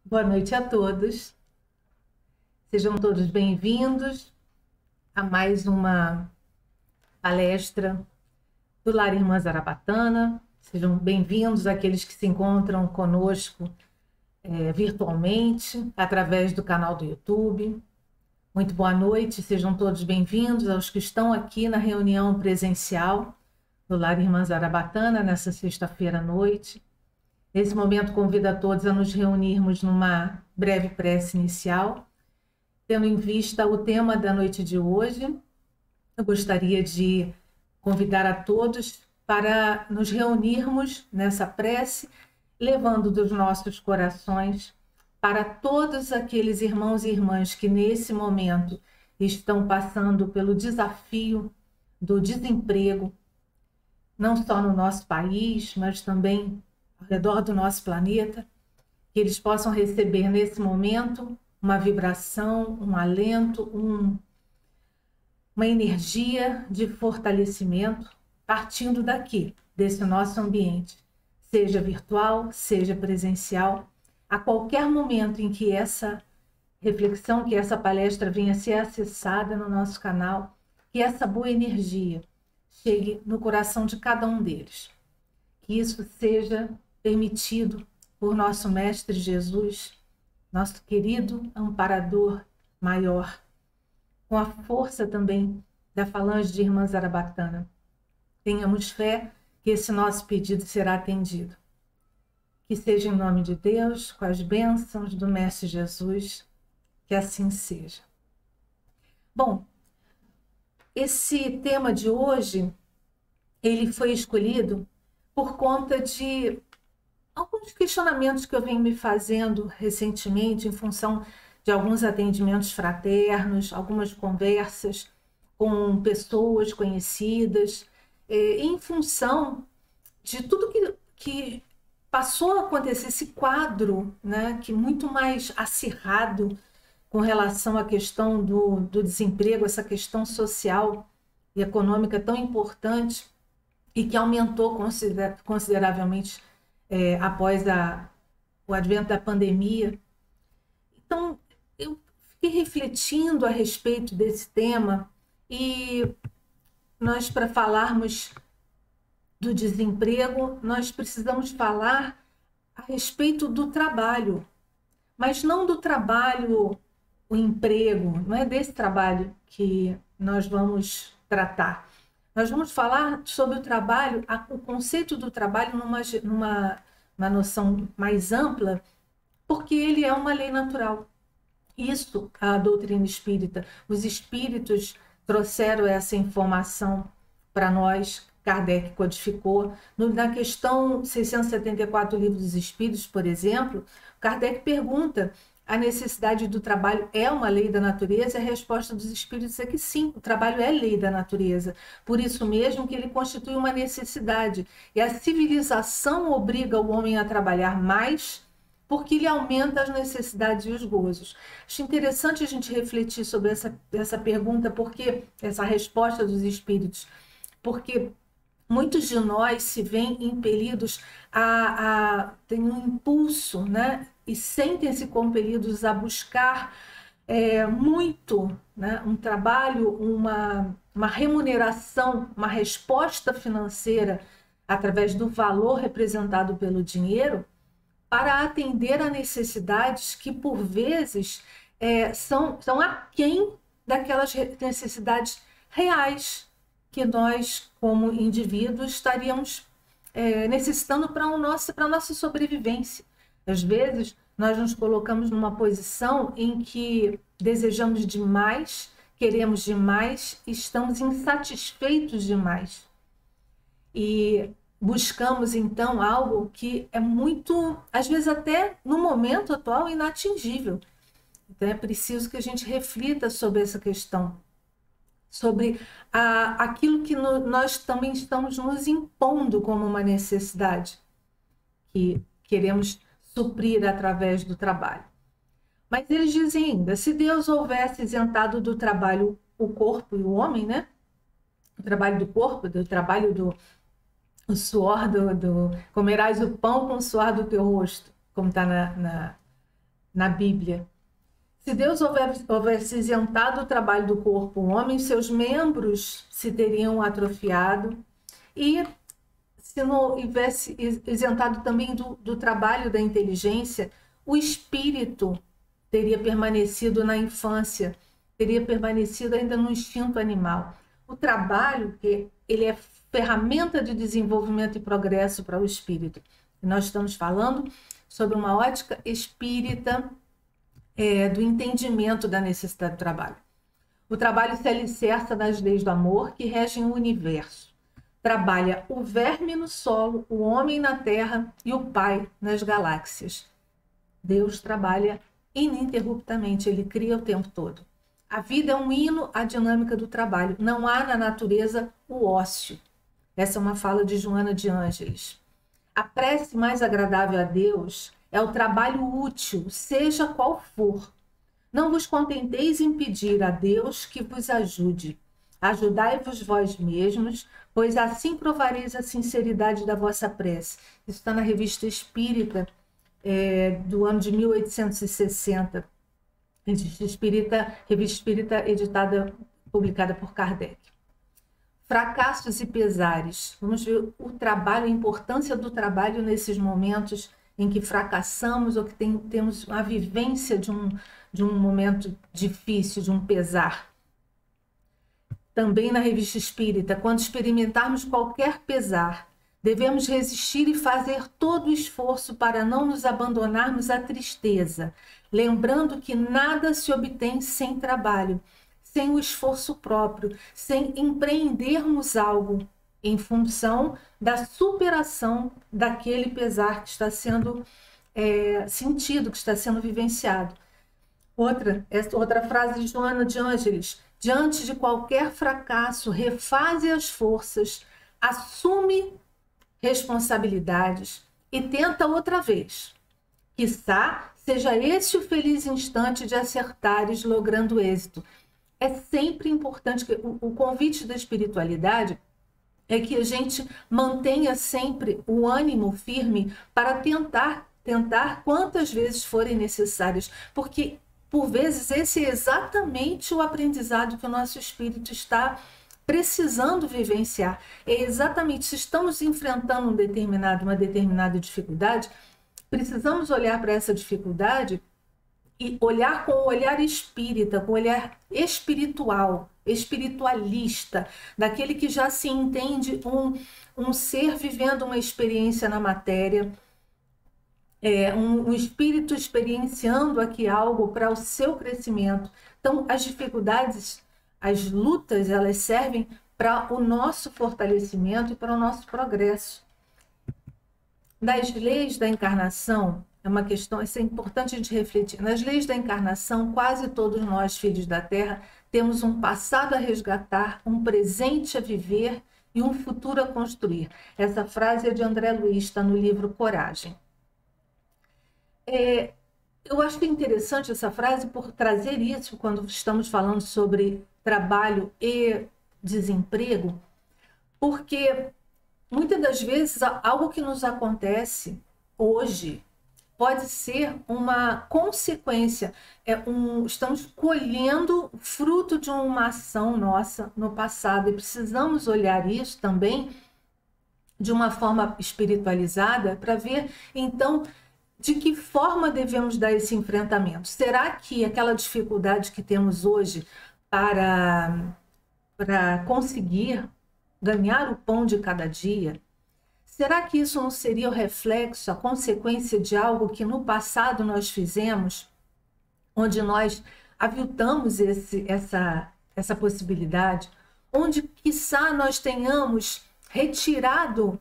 Boa noite a todos. Sejam todos bem-vindos a mais uma palestra do Lar Irmã Zarabatana. Sejam bem-vindos aqueles que se encontram conosco virtualmente, através do canal do YouTube. Muito boa noite, sejam todos bem-vindos aos que estão aqui na reunião presencial do Lar Irmã Zarabatana, nessa sexta-feira à noite. Nesse momento, convido a todos a nos reunirmos numa breve prece inicial. Tendo em vista o tema da noite de hoje, eu gostaria de convidar a todos para nos reunirmos nessa prece, levando dos nossos corações para todos aqueles irmãos e irmãs que nesse momento estão passando pelo desafio do desemprego, não só no nosso país, mas também ao redor do nosso planeta, que eles possam receber nesse momento uma vibração, um alento, uma energia de fortalecimento partindo daqui, desse nosso ambiente, seja virtual, seja presencial. A qualquer momento em que essa reflexão, que essa palestra venha a ser acessada no nosso canal, que essa boa energia chegue no coração de cada um deles. Que isso seja permitido por nosso Mestre Jesus, nosso querido amparador maior, com a força também da falange de Irmã Zarabatana. Tenhamos fé que esse nosso pedido será atendido. Que seja em nome de Deus, com as bênçãos do Mestre Jesus, que assim seja. Bom, esse tema de hoje, ele foi escolhido por conta de alguns questionamentos que eu venho me fazendo recentemente em função de alguns atendimentos fraternos, algumas conversas com pessoas conhecidas, em função de tudo que passou a acontecer, esse quadro, né, que muito mais acirrado com relação à questão do desemprego, essa questão social e econômica tão importante e que aumentou consideravelmente após o advento da pandemia. Então, eu fiquei refletindo a respeito desse tema e nós, para falarmos do desemprego, nós precisamos falar a respeito do trabalho, mas não do trabalho, o emprego, não é desse trabalho que nós vamos tratar. Nós vamos falar sobre o trabalho, o conceito do trabalho numa noção mais ampla, porque ele é uma lei natural. Isso, a doutrina espírita, os espíritos trouxeram essa informação para nós, Kardec codificou. Na questão 674 do Livro dos Espíritos, por exemplo, Kardec pergunta: a necessidade do trabalho é uma lei da natureza? A resposta dos espíritos é que sim, o trabalho é lei da natureza. Por isso mesmo que ele constitui uma necessidade. E a civilização obriga o homem a trabalhar mais, porque ele aumenta as necessidades e os gozos. Acho interessante a gente refletir sobre essa pergunta, porque essa resposta dos espíritos, porque muitos de nós se veem impelidos tem um impulso, né? E sentem-se compelidos a buscar muito, né? Um trabalho, uma remuneração, uma resposta financeira através do valor representado pelo dinheiro para atender a necessidades que, por vezes, são aquém daquelas necessidades reais que nós, como indivíduos, estaríamos necessitando para a nossa sobrevivência. Às vezes, nós nos colocamos numa posição em que desejamos demais, queremos demais, estamos insatisfeitos demais. E buscamos, então, algo que é muito, às vezes até no momento atual, inatingível. Então, é preciso que a gente reflita sobre essa questão, sobre aquilo que nós também estamos nos impondo como uma necessidade, que queremos suprir através do trabalho. Mas eles dizem ainda, se Deus houvesse isentado do trabalho o corpo e o homem, né? O trabalho do corpo, do trabalho o suor comerás o pão com o suor do teu rosto, como está na Bíblia. Se Deus houvesse isentado o trabalho do corpo, o homem, seus membros se teriam atrofiado, e se não houvesse isentado também do trabalho da inteligência, o espírito teria permanecido na infância, teria permanecido ainda no instinto animal. O trabalho, ele é ferramenta de desenvolvimento e progresso para o espírito. E nós estamos falando sobre uma ótica espírita, do entendimento da necessidade do trabalho. O trabalho se alicerça nas leis do amor que regem o universo. Trabalha o verme no solo, o homem na terra e o Pai nas galáxias. Deus trabalha ininterruptamente, ele cria o tempo todo. A vida é um hino à dinâmica do trabalho. Não há na natureza o ócio. Essa é uma fala de Joana de Ângeles. A prece mais agradável a Deus é o trabalho útil, seja qual for. Não vos contenteis em pedir a Deus que vos ajude. Ajudai-vos vós mesmos, pois assim provareis a sinceridade da vossa prece. Isso está na Revista Espírita, do ano de 1860. Revista Espírita publicada por Kardec. Fracassos e pesares. Vamos ver o trabalho, a importância do trabalho nesses momentos em que fracassamos ou que temos a vivência de um momento difícil, de um pesar. Também na Revista Espírita, quando experimentarmos qualquer pesar, devemos resistir e fazer todo o esforço para não nos abandonarmos à tristeza, lembrando que nada se obtém sem trabalho, sem o esforço próprio, sem empreendermos algo em função da superação daquele pesar que está sendo sentido, que está sendo vivenciado. Outra frase de Joana de Ângeles: diante de qualquer fracasso, refaze as forças, assume responsabilidades e tenta outra vez. Quiçá seja esse o feliz instante de acertares, logrando êxito. É sempre importante que o convite da espiritualidade é que a gente mantenha sempre o ânimo firme para tentar quantas vezes forem necessárias, porque por vezes esse é exatamente o aprendizado que o nosso espírito está precisando vivenciar. É exatamente, se estamos enfrentando uma determinada dificuldade, precisamos olhar para essa dificuldade e olhar com o olhar espírita, com o olhar espiritual, espiritualista, daquele que já se entende um ser vivendo uma experiência na matéria, um espírito experienciando aqui algo para o seu crescimento. Então, as dificuldades, as lutas, elas servem para o nosso fortalecimento e para o nosso progresso. Das leis da encarnação, é uma questão, isso é importante a gente refletir. Nas leis da encarnação, quase todos nós, filhos da Terra, temos um passado a resgatar, um presente a viver e um futuro a construir. Essa frase é de André Luiz, está no livro Coragem. Eu acho interessante essa frase por trazer isso quando estamos falando sobre trabalho e desemprego, porque muitas das vezes algo que nos acontece hoje pode ser uma consequência, estamos colhendo fruto de uma ação nossa no passado, e precisamos olhar isso também de uma forma espiritualizada para ver, então, de que forma devemos dar esse enfrentamento. Será que aquela dificuldade que temos hoje para conseguir ganhar o pão de cada dia, será que isso não seria o reflexo, a consequência de algo que no passado nós fizemos, onde nós aviltamos essa possibilidade, onde quiçá nós tenhamos retirado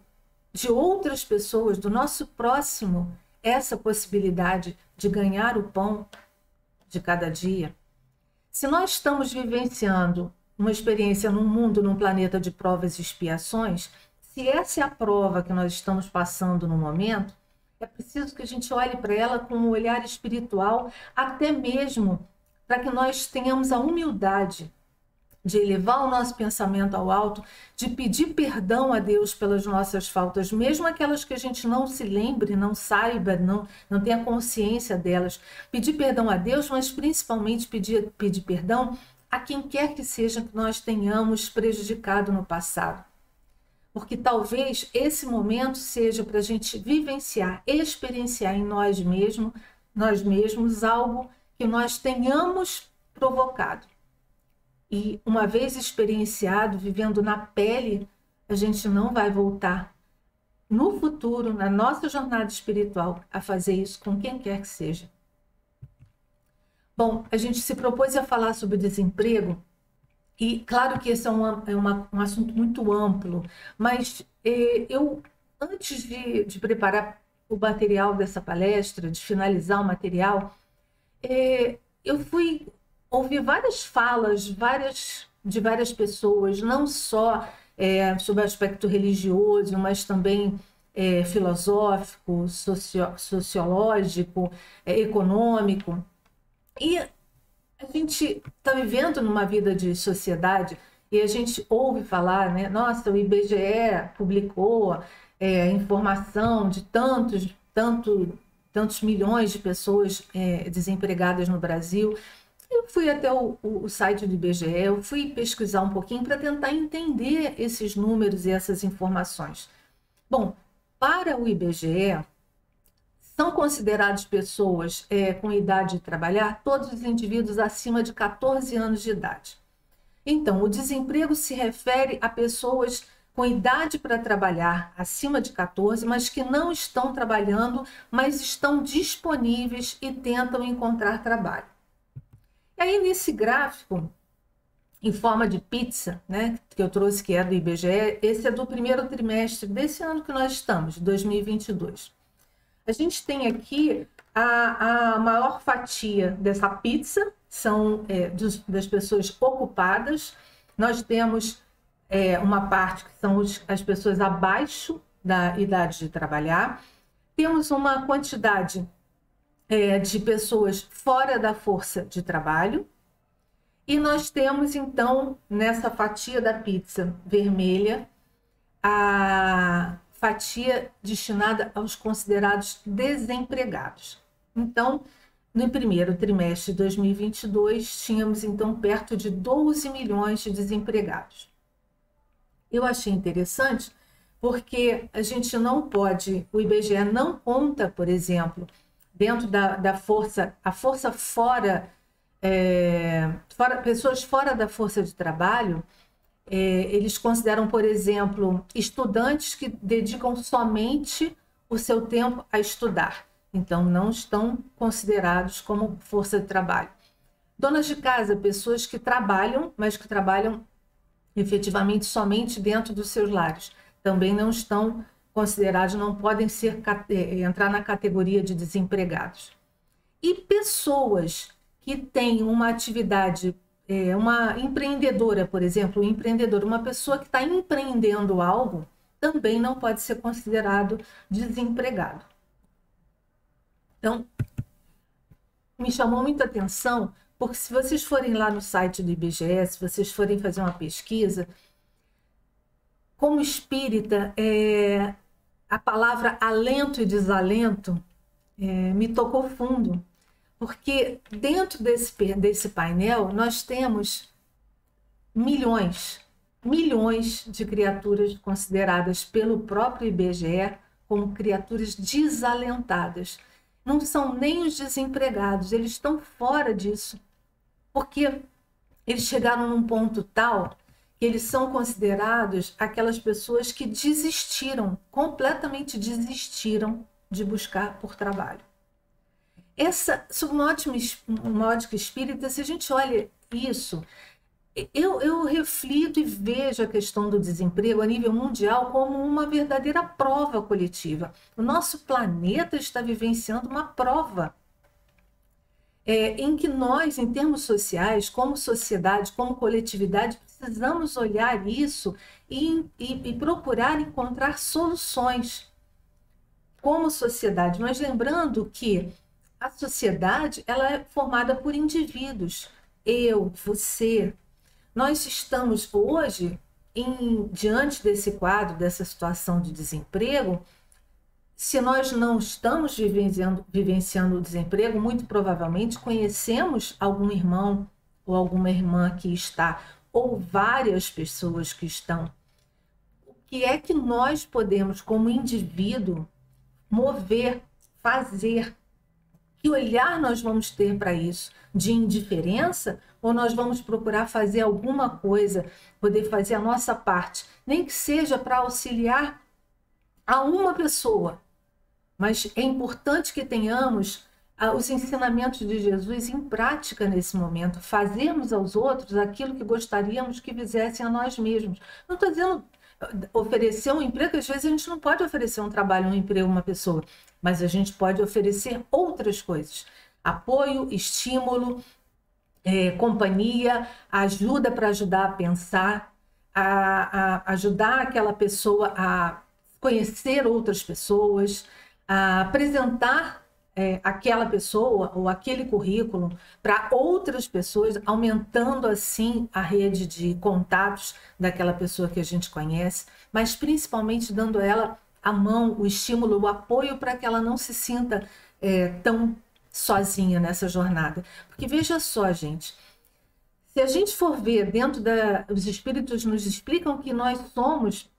de outras pessoas, do nosso próximo, essa possibilidade de ganhar o pão de cada dia? Se nós estamos vivenciando uma experiência num mundo, num planeta de provas e expiações, se essa é a prova que nós estamos passando no momento, é preciso que a gente olhe para ela com um olhar espiritual, até mesmo para que nós tenhamos a humildade de elevar o nosso pensamento ao alto, de pedir perdão a Deus pelas nossas faltas, mesmo aquelas que a gente não se lembre, não saiba, não tenha consciência delas. Pedir perdão a Deus, mas principalmente pedir perdão a quem quer que seja que nós tenhamos prejudicado no passado. Porque talvez esse momento seja para a gente vivenciar, experienciar em nós mesmos algo que nós tenhamos provocado. E uma vez experienciado, vivendo na pele, a gente não vai voltar no futuro, na nossa jornada espiritual, a fazer isso com quem quer que seja. Bom, a gente se propôs a falar sobre desemprego, e claro que esse é um assunto muito amplo, mas eu, antes de preparar o material dessa palestra, de finalizar o material, eu fui ouvir várias falas de várias pessoas, não só sobre o aspecto religioso, mas também filosófico, sociológico, econômico. E a gente está vivendo numa vida de sociedade e a gente ouve falar, né? Nossa, o IBGE publicou informação de tantos milhões de pessoas desempregadas no Brasil. Eu fui até o site do IBGE, eu fui pesquisar um pouquinho para tentar entender esses números e essas informações. Bom, para o IBGE, são considerados pessoas com idade de trabalhar todos os indivíduos acima de 14 anos de idade. Então, o desemprego se refere a pessoas com idade para trabalhar acima de 14, mas que não estão trabalhando, mas estão disponíveis e tentam encontrar trabalho. E aí, nesse gráfico, em forma de pizza, né, que eu trouxe, que é do IBGE, esse é do primeiro trimestre desse ano que nós estamos, de 2022. A gente tem aqui a maior fatia dessa pizza, são das pessoas ocupadas. Nós temos uma parte que são as pessoas abaixo da idade de trabalhar. Temos uma quantidade de pessoas fora da força de trabalho. E nós temos, então, nessa fatia da pizza vermelha, a fatia destinada aos considerados desempregados. Então, no primeiro trimestre de 2022, tínhamos, então, perto de 12 milhões de desempregados. Eu achei interessante porque a gente não pode, o IBGE não conta, por exemplo, dentro da força, a força fora, pessoas fora da força de trabalho, eles consideram, por exemplo, estudantes que dedicam somente o seu tempo a estudar. Então, não estão considerados como força de trabalho. Donas de casa, pessoas que trabalham, mas que trabalham efetivamente somente dentro dos seus lares. Também não estão considerados, não podem entrar na categoria de desempregados. E pessoas que têm uma atividade, uma empreendedora, por exemplo, um empreendedor, uma pessoa que está empreendendo algo, também não pode ser considerado desempregado. Então, me chamou muita atenção, porque se vocês forem lá no site do IBGE, se vocês forem fazer uma pesquisa, como espírita, a palavra alento e desalento me tocou fundo, porque dentro desse painel nós temos milhões de criaturas consideradas pelo próprio IBGE como criaturas desalentadas. Não são nem os desempregados, eles estão fora disso, porque eles chegaram num ponto tal que eles são considerados aquelas pessoas que desistiram, completamente desistiram de buscar por trabalho. Sob uma ótica espírita, se a gente olha isso, eu reflito e vejo a questão do desemprego a nível mundial como uma verdadeira prova coletiva. O nosso planeta está vivenciando uma prova em que nós, em termos sociais, como sociedade, como coletividade, precisamos olhar isso e procurar encontrar soluções como sociedade. Mas lembrando que a sociedade ela é formada por indivíduos, eu, você. nós estamos hoje, diante desse quadro, dessa situação de desemprego. Se nós não estamos vivenciando o desemprego, muito provavelmente conhecemos algum irmão ou alguma irmã que está, ou várias pessoas que estão. O que é que nós podemos, como indivíduo, mover, fazer? Que olhar nós vamos ter para isso? De indiferença? Ou nós vamos procurar fazer alguma coisa, poder fazer a nossa parte? Nem que seja para auxiliar a uma pessoa. Mas é importante que tenhamos os ensinamentos de Jesus em prática nesse momento, fazermos aos outros aquilo que gostaríamos que fizessem a nós mesmos. Não estou dizendo oferecer um emprego, que às vezes a gente não pode oferecer um trabalho, um emprego a uma pessoa, mas a gente pode oferecer outras coisas. Apoio, estímulo, companhia, ajuda para ajudar a pensar, a ajudar aquela pessoa a conhecer outras pessoas, a apresentar aquela pessoa ou aquele currículo para outras pessoas, aumentando assim a rede de contatos daquela pessoa que a gente conhece, mas principalmente dando a ela a mão, o estímulo, o apoio para que ela não se sinta tão sozinha nessa jornada. Porque veja só, gente, se a gente for ver dentro os espíritos nos explicam que nós somos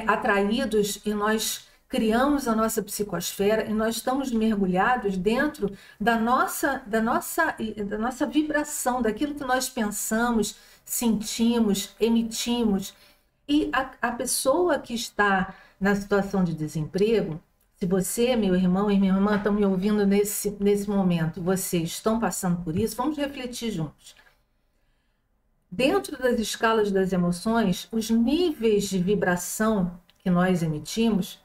atraídos e nós criamos a nossa psicosfera e nós estamos mergulhados dentro da nossa vibração, daquilo que nós pensamos, sentimos, emitimos. E a pessoa que está na situação de desemprego, se você, meu irmão e minha irmã, estão me ouvindo nesse momento, vocês estão passando por isso, vamos refletir juntos. Dentro das escalas das emoções, os níveis de vibração que nós emitimos,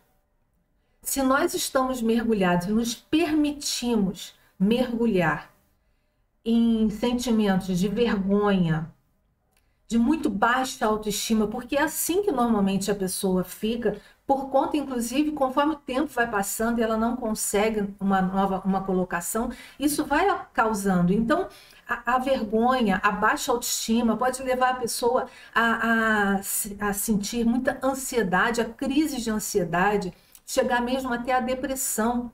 se nós estamos mergulhados e nos permitimos mergulhar em sentimentos de vergonha, de muito baixa autoestima, porque é assim que normalmente a pessoa fica, por conta, inclusive, conforme o tempo vai passando e ela não consegue uma colocação, isso vai causando. Então, a vergonha, a baixa autoestima pode levar a pessoa a sentir muita ansiedade, a crise de ansiedade, chegar mesmo até a depressão.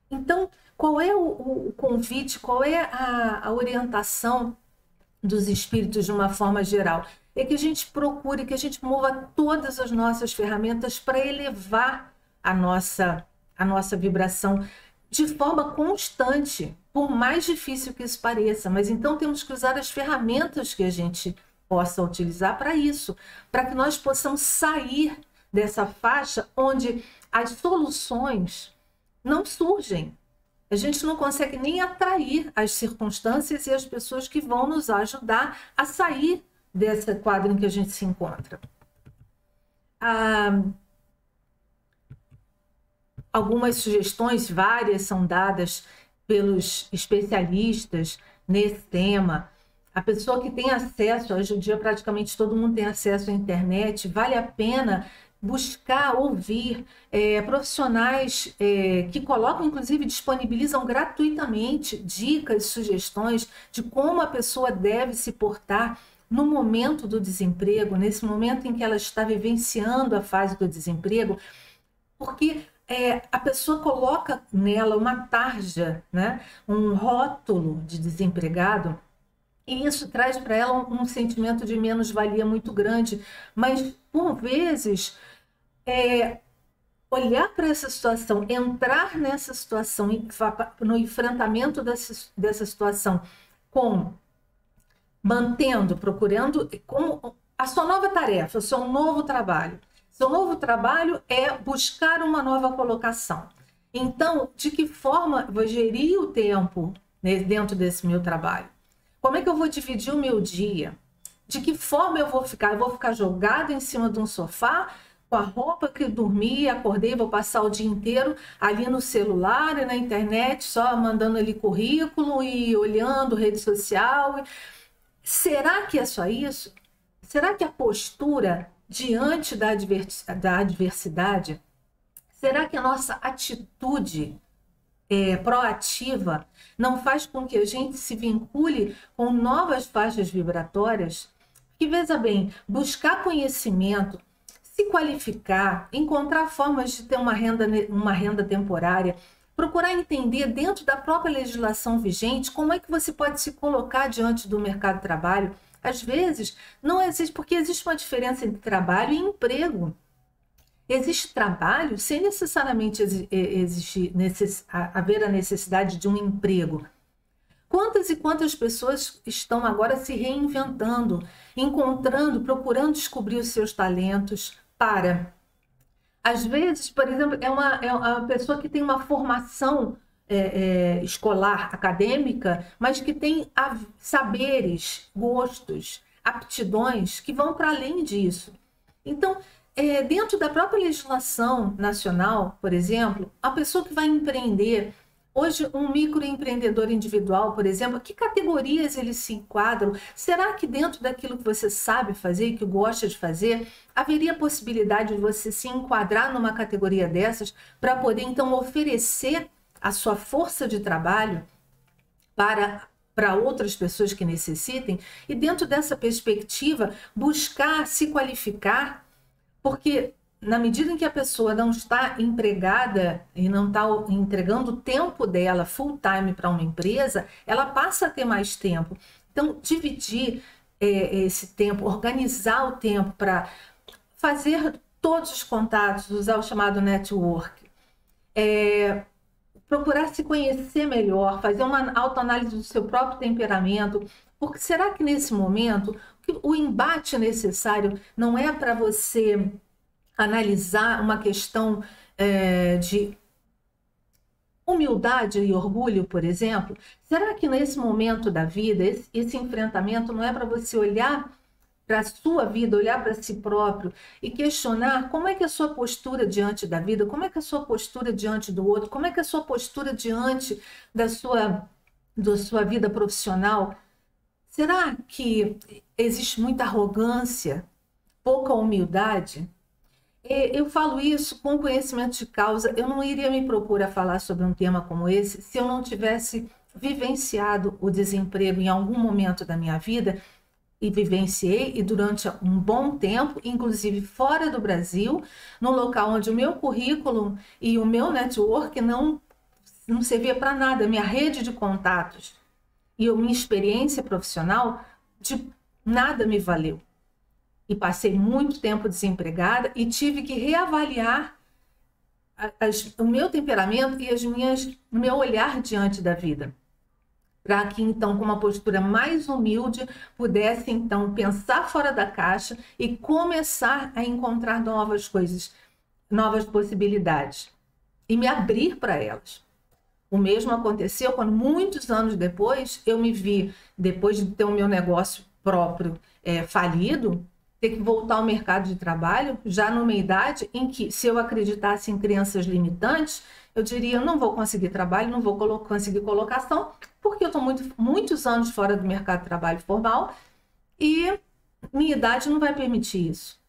Então, qual é o convite, qual é a orientação dos espíritos de uma forma geral? É que a gente procure, que a gente mova todas as nossas ferramentas para elevar a nossa vibração de forma constante, por mais difícil que isso pareça. Mas então temos que usar as ferramentas que a gente possa utilizar para isso, para que nós possamos sair dessa faixa onde as soluções não surgem. A gente não consegue nem atrair as circunstâncias e as pessoas que vão nos ajudar a sair desse quadro em que a gente se encontra. Algumas sugestões, várias, são dadas pelos especialistas nesse tema. A pessoa que tem acesso, hoje em dia praticamente todo mundo tem acesso à internet, vale a pena buscar, ouvir profissionais que colocam, inclusive disponibilizam gratuitamente dicas, sugestões de como a pessoa deve se portar no momento do desemprego, nesse momento em que ela está vivenciando a fase do desemprego, porque a pessoa coloca nela uma tarja, né, um rótulo de desempregado, e isso traz para ela um sentimento de menos-valia muito grande. Mas, por vezes, olhar para essa situação, entrar nessa situação, no enfrentamento dessa situação, procurando como a sua nova tarefa, o seu novo trabalho. Seu novo trabalho é buscar uma nova colocação. Então, de que forma eu vou gerir o tempo dentro desse meu trabalho? Como é que eu vou dividir o meu dia? De que forma eu vou ficar? Eu vou ficar jogado em cima de um sofá, com a roupa que eu dormi, acordei, vou passar o dia inteiro ali no celular e na internet, só mandando ali currículo e olhando rede social. Será que é só isso? Será que a postura diante da adversidade, será que a nossa atitude proativa não faz com que a gente se vincule com novas faixas vibratórias Que, veja bem, buscar conhecimento, se qualificar, encontrar formas de ter uma renda temporária, procurar entender dentro da própria legislação vigente como é que você pode se colocar diante do mercado de trabalho. Às vezes, não existe, porque existe uma diferença entre trabalho e emprego. Existe trabalho sem necessariamente haver a necessidade de um emprego. Quantas e quantas pessoas estão agora se reinventando, encontrando, procurando descobrir os seus talentos para... Às vezes, por exemplo, é uma pessoa que tem uma formação escolar, acadêmica, mas que tem saberes, gostos, aptidões que vão para além disso. Então, dentro da própria legislação nacional, por exemplo, a pessoa que vai empreender, hoje um microempreendedor individual, por exemplo, que categorias eles se enquadram? Será que dentro daquilo que você sabe fazer e que gosta de fazer, haveria possibilidade de você se enquadrar numa categoria dessas para poder então oferecer a sua força de trabalho para outras pessoas que necessitem? E dentro dessa perspectiva, buscar se qualificar, porque na medida em que a pessoa não está empregada e não está entregando o tempo dela full time para uma empresa, ela passa a ter mais tempo. Então, dividir esse tempo, organizar o tempo para fazer todos os contatos, usar o chamado network, procurar se conhecer melhor, fazer uma autoanálise do seu próprio temperamento, porque será que nesse momento o embate necessário não é para você analisar uma questão de humildade e orgulho, por exemplo? Será que nesse momento da vida, esse enfrentamento não é para você olhar para a sua vida, olhar para si próprio e questionar como é que é a sua postura diante da vida, como é que é a sua postura diante do outro, como é que é a sua postura diante da sua vida profissional? Será que existe muita arrogância, pouca humildade? Eu falo isso com conhecimento de causa. Eu não iria me propor a falar sobre um tema como esse se eu não tivesse vivenciado o desemprego em algum momento da minha vida, e vivenciei, e durante um bom tempo, inclusive fora do Brasil, num local onde o meu currículo e o meu network não servia para nada, minha rede de contatos e a minha experiência profissional de nada me valeu. E passei muito tempo desempregada e tive que reavaliar o meu temperamento e o meu olhar diante da vida, para que então, com uma postura mais humilde, pudesse então pensar fora da caixa e começar a encontrar novas coisas, novas possibilidades e me abrir para elas. O mesmo aconteceu quando, muitos anos depois, eu me vi, depois de ter o meu negócio próprio falido, ter que voltar ao mercado de trabalho, já numa idade em que, se eu acreditasse em crenças limitantes, eu diria, eu não vou conseguir trabalho, não vou conseguir colocação, porque eu estou muitos anos fora do mercado de trabalho formal e minha idade não vai permitir isso.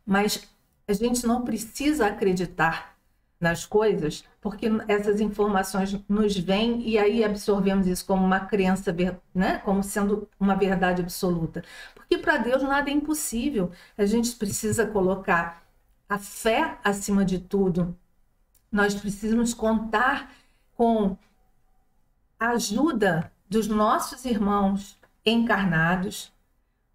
Mas a gente não precisa acreditar nas coisas, porque essas informações nos vêm e aí absorvemos isso como uma crença, né? Como sendo uma verdade absoluta. Porque para Deus nada é impossível. A gente precisa colocar a fé acima de tudo. Nós precisamos contar com a ajuda dos nossos irmãos encarnados,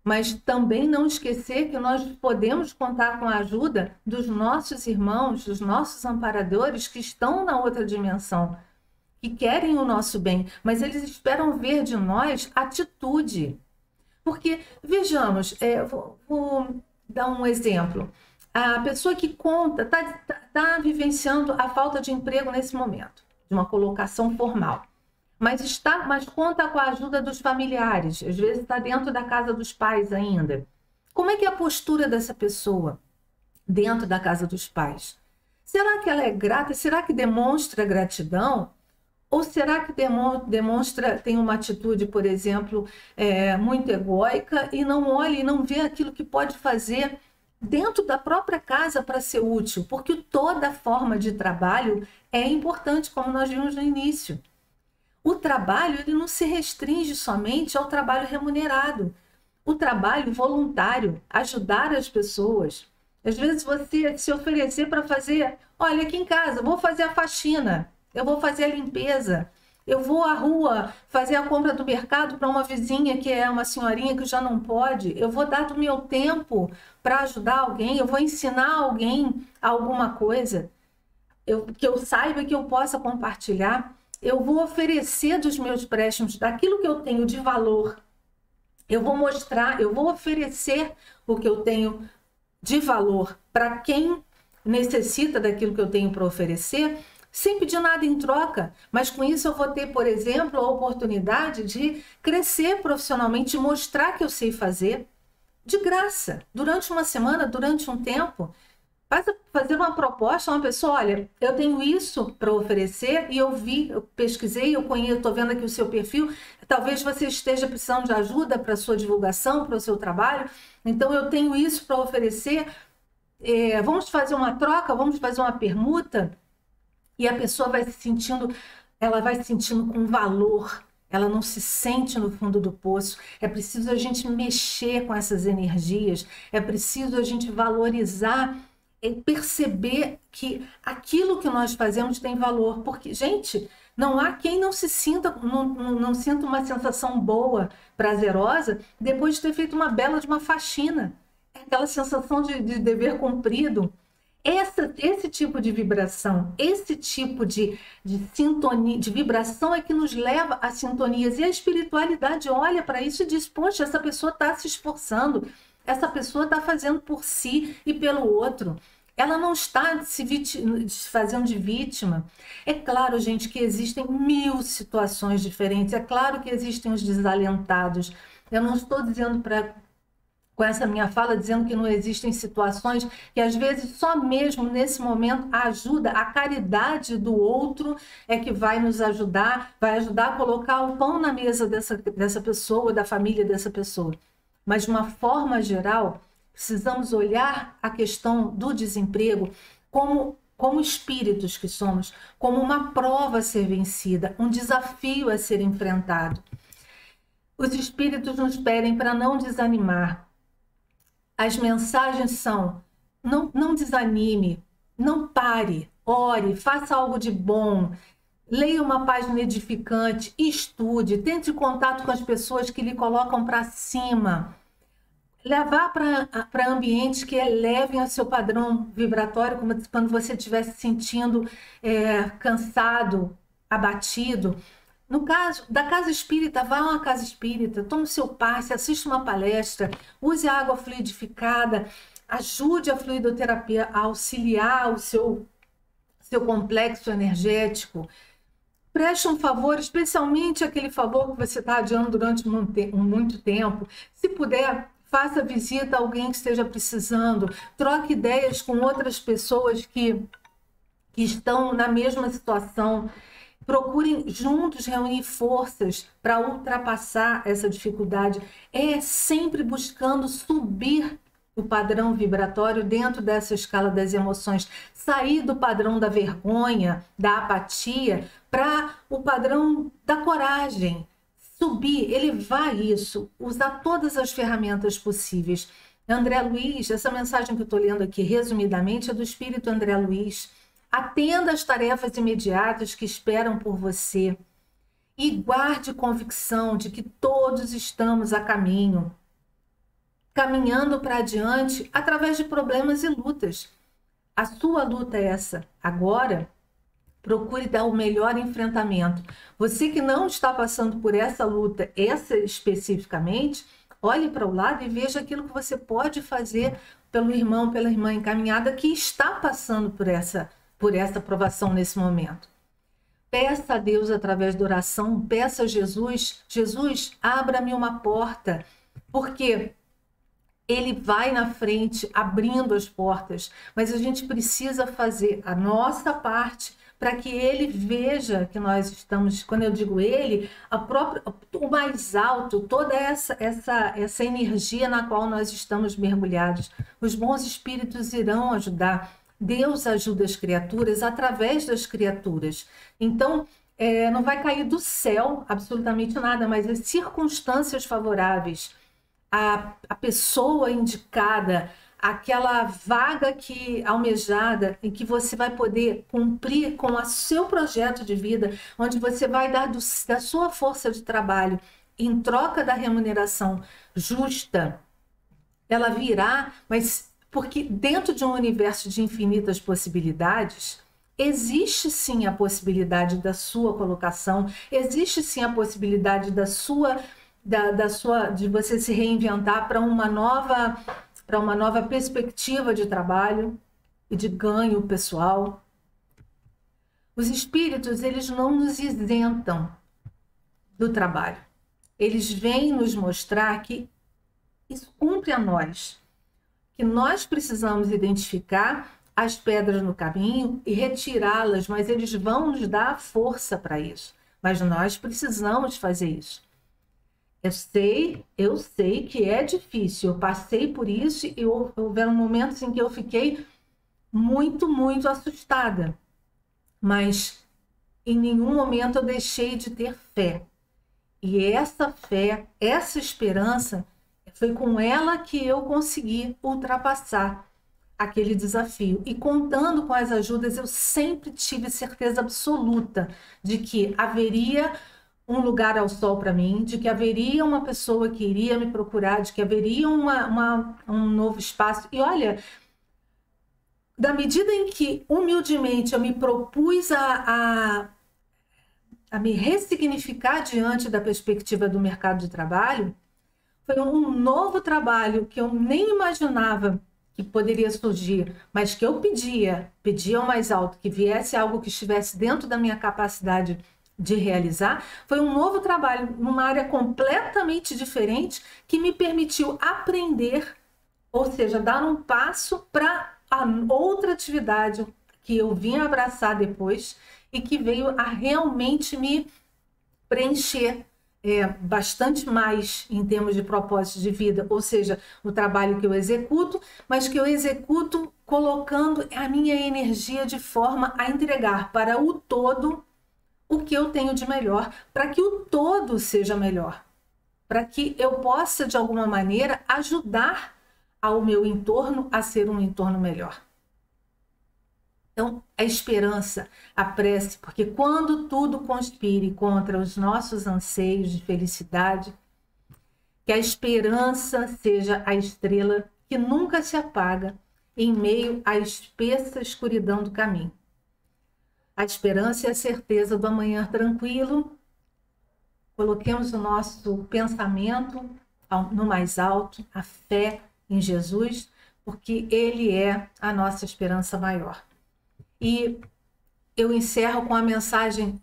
mas também não esquecer que nós podemos contar com a ajuda dos nossos irmãos, dos nossos amparadores que estão na outra dimensão, que querem o nosso bem, mas eles esperam ver de nós atitude. Porque, vejamos, vou dar um exemplo. A pessoa que conta, está vivenciando a falta de emprego nesse momento, de uma colocação formal. Mas conta com a ajuda dos familiares, às vezes está dentro da casa dos pais ainda. Como é que é a postura dessa pessoa dentro da casa dos pais? Será que ela é grata? Será que demonstra gratidão? Ou será que tem uma atitude, por exemplo, muito egóica e não olha e não vê aquilo que pode fazer dentro da própria casa para ser útil? Porque toda forma de trabalho é importante, como nós vimos no início. O trabalho ele não se restringe somente ao trabalho remunerado. o trabalho voluntário, ajudar as pessoas. Às vezes você se oferecer para fazer, olha, aqui em casa, vou fazer a faxina, eu vou fazer a limpeza, eu vou à rua fazer a compra do mercado para uma vizinha que é uma senhorinha que já não pode, eu vou dar do meu tempo para ajudar alguém, eu vou ensinar alguém alguma coisa, que eu saiba que eu possa compartilhar, eu vou oferecer dos meus préstimos, daquilo que eu tenho de valor, eu vou mostrar, eu vou oferecer o que eu tenho de valor para quem necessita daquilo que eu tenho para oferecer, sem pedir nada em troca. Mas com isso eu vou ter, por exemplo, a oportunidade de crescer profissionalmente, mostrar que eu sei fazer de graça, durante uma semana, durante um tempo. Fazer uma proposta a uma pessoa, olha, eu tenho isso para oferecer e eu vi, eu pesquisei, eu conheço, estou vendo aqui o seu perfil, talvez você esteja precisando de ajuda para a sua divulgação, para o seu trabalho, então eu tenho isso para oferecer, vamos fazer uma troca, vamos fazer uma permuta, e a pessoa vai se sentindo, ela vai se sentindo com valor, ela não se sente no fundo do poço. É preciso a gente mexer com essas energias, é preciso a gente valorizar, perceber que aquilo que nós fazemos tem valor, porque, gente, não há quem não se sinta, não sinta uma sensação boa, prazerosa, depois de ter feito uma bela de uma faxina. É aquela sensação de dever cumprido. Esse tipo de vibração, esse tipo de sintonia, de vibração é que nos leva a sintonias. E a espiritualidade olha para isso e diz, poxa, essa pessoa está se esforçando, essa pessoa está fazendo por si e pelo outro. Ela não está se fazendo de vítima. É claro, gente, que existem 1000 situações diferentes. É claro que existem os desalentados. Eu não estou dizendo com essa minha fala, dizendo que não existem situações que às vezes só mesmo nesse momento a ajuda, a caridade do outro é que vai nos ajudar, vai ajudar a colocar o pão na mesa dessa pessoa, da família dessa pessoa. Mas de uma forma geral, precisamos olhar a questão do desemprego como espíritos que somos, como uma prova a ser vencida, um desafio a ser enfrentado. Os espíritos nos pedem para não desanimar. As mensagens são, não desanime, não pare, ore, faça algo de bom, leia uma página edificante, estude, tente contato com as pessoas que lhe colocam para cima, levar para ambientes que elevem o seu padrão vibratório, como quando você estiver se sentindo cansado, abatido. No caso da casa espírita, vá a uma casa espírita, tome o seu passe, assista uma palestra, use a água fluidificada, ajude a fluidoterapia a auxiliar o seu complexo energético. Preste um favor, especialmente aquele favor que você está adiando durante muito tempo. Se puder, faça visita a alguém que esteja precisando, troque ideias com outras pessoas que estão na mesma situação. Procurem juntos reunir forças para ultrapassar essa dificuldade. É sempre buscando subir o padrão vibratório dentro dessa escala das emoções. Sair do padrão da vergonha, da apatia, para o padrão da coragem. Subir, elevar isso, usar todas as ferramentas possíveis. André Luiz, essa mensagem que eu estou lendo aqui, resumidamente, é do Espírito André Luiz. Atenda às tarefas imediatas que esperam por você e guarde convicção de que todos estamos a caminho, caminhando para adiante através de problemas e lutas. A sua luta é essa. Agora, procure dar o melhor enfrentamento. Você que não está passando por essa luta, essa especificamente, olhe para o lado e veja aquilo que você pode fazer pelo irmão, pela irmã encaminhada que está passando por essa provação nesse momento. Peça a Deus através da oração, peça a Jesus, Jesus, abra-me uma porta, porque Ele vai na frente abrindo as portas, mas a gente precisa fazer a nossa parte para que Ele veja que nós estamos, quando eu digo Ele, o mais alto, toda essa energia na qual nós estamos mergulhados. Os bons espíritos irão ajudar. Deus ajuda as criaturas através das criaturas. Então, não vai cair do céu absolutamente nada, mas as circunstâncias favoráveis, a pessoa indicada, aquela vaga que almejada, em que você vai poder cumprir com o seu projeto de vida, onde você vai dar da sua força de trabalho em troca da remuneração justa, ela virá, mas porque dentro de um universo de infinitas possibilidades, existe sim a possibilidade da sua colocação, existe sim a possibilidade de você se reinventar para uma nova perspectiva de trabalho e de ganho pessoal. Os espíritos, eles não nos isentam do trabalho. Eles vêm nos mostrar que isso cumpre a nós, que nós precisamos identificar as pedras no caminho e retirá-las, mas eles vão nos dar força para isso. Mas nós precisamos fazer isso. Eu sei que é difícil, eu passei por isso e houveram momentos em que eu fiquei muito, muito assustada. Mas em nenhum momento eu deixei de ter fé. E essa fé, essa esperança, foi com ela que eu consegui ultrapassar aquele desafio. E contando com as ajudas, eu sempre tive certeza absoluta de que haveria um lugar ao sol para mim, de que haveria uma pessoa que iria me procurar, de que haveria um novo espaço. E olha, da medida em que humildemente eu me propus a me ressignificar diante da perspectiva do mercado de trabalho, foi um novo trabalho que eu nem imaginava que poderia surgir, mas que eu pedia ao mais alto, que viesse algo que estivesse dentro da minha capacidade de realizar. Foi um novo trabalho numa área completamente diferente que me permitiu aprender, ou seja, dar um passo para a outra atividade que eu vim abraçar depois e que veio a realmente me preencher bastante mais em termos de propósito de vida, ou seja, o trabalho que eu executo, mas que eu executo colocando a minha energia de forma a entregar para o todo o que eu tenho de melhor, para que o todo seja melhor, para que eu possa, de alguma maneira, ajudar ao meu entorno a ser um entorno melhor. Então, a esperança, a prece, porque quando tudo conspire contra os nossos anseios de felicidade, que a esperança seja a estrela que nunca se apaga em meio à espessa escuridão do caminho. A esperança é a certeza do amanhã tranquilo. Coloquemos o nosso pensamento no mais alto, a fé em Jesus, porque Ele é a nossa esperança maior. E eu encerro com a mensagem,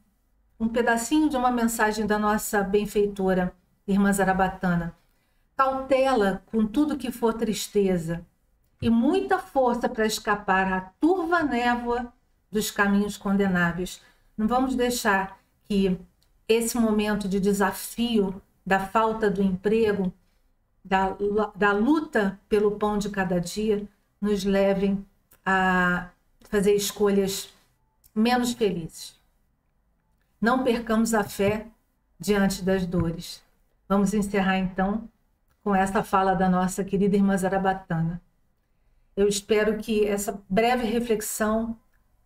um pedacinho de uma mensagem da nossa benfeitora, Irmã Zarabatana. Cautela com tudo que for tristeza e muita força para escapar à turva névoa dos caminhos condenáveis. Não vamos deixar que esse momento de desafio, da falta do emprego, da luta pelo pão de cada dia, nos levem a fazer escolhas menos felizes. Não percamos a fé diante das dores. Vamos encerrar então com essa fala da nossa querida Irmã Zarabatana. Eu espero que essa breve reflexão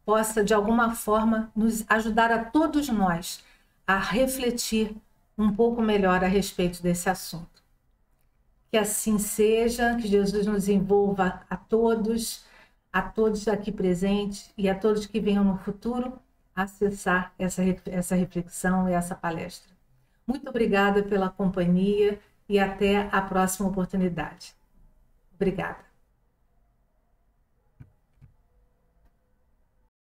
possa, de alguma forma, nos ajudar a todos nós a refletir um pouco melhor a respeito desse assunto. Que assim seja, que Jesus nos envolva a todos aqui presentes e a todos que venham no futuro acessar essa reflexão e essa palestra. Muito obrigada pela companhia e até a próxima oportunidade. Obrigada.